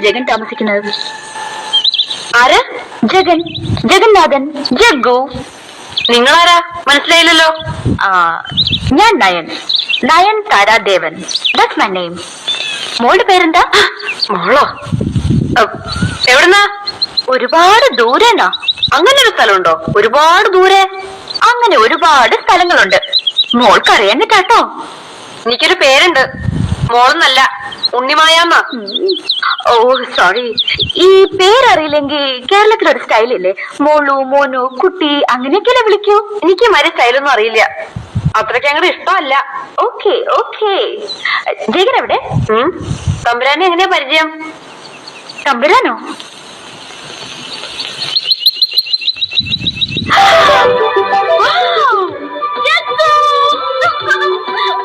ജഗൻ താമസിക്കുന്നത്. ആര്? ജഗൻ, ജഗന്നാഥൻ, ജഗ്ഗു. നിങ്ങളാരാ? മനസ്സിലായില്ലല്ലോ. ഞാൻ Nayan, Nayan Tharadevan. That's my name. മോളുടെ പേരെന്താ? മോളോ? എവിടുന്നാ? ഒരുപാട് ദൂരെന്നാ. അങ്ങനെ ഒരു സ്ഥലമുണ്ടോ? ഒരുപാട് ദൂരെ? അങ്ങനെ ഒരുപാട് സ്ഥലങ്ങളുണ്ട്. മോൾക്കറിയാഞ്ഞിട്ടാട്ടോ. എനിക്കൊരു പേരുണ്ട്, മോളെന്നല്ല, ഉണ്ണിമായാമ്മ. ഓ സോറി. ഈ പേരറിയില്ലെങ്കിൽ കേരളത്തിലൊരു സ്റ്റൈലില്ലേ, മോളു, മോനു, കുട്ടി, അങ്ങനെയൊക്കെയല്ലേ വിളിക്കൂ. എനിക്ക് മരി സ്റ്റൈലൊന്നും അറിയില്ല, അത്രയ്ക്ക് അങ്ങനെ ഇഷ്ടമല്ല. Okay okay. ജഗൻ എവിടെ? തമ്പുരാനെ എങ്ങനെയാ പരിചയം? തമ്പുരാനോ?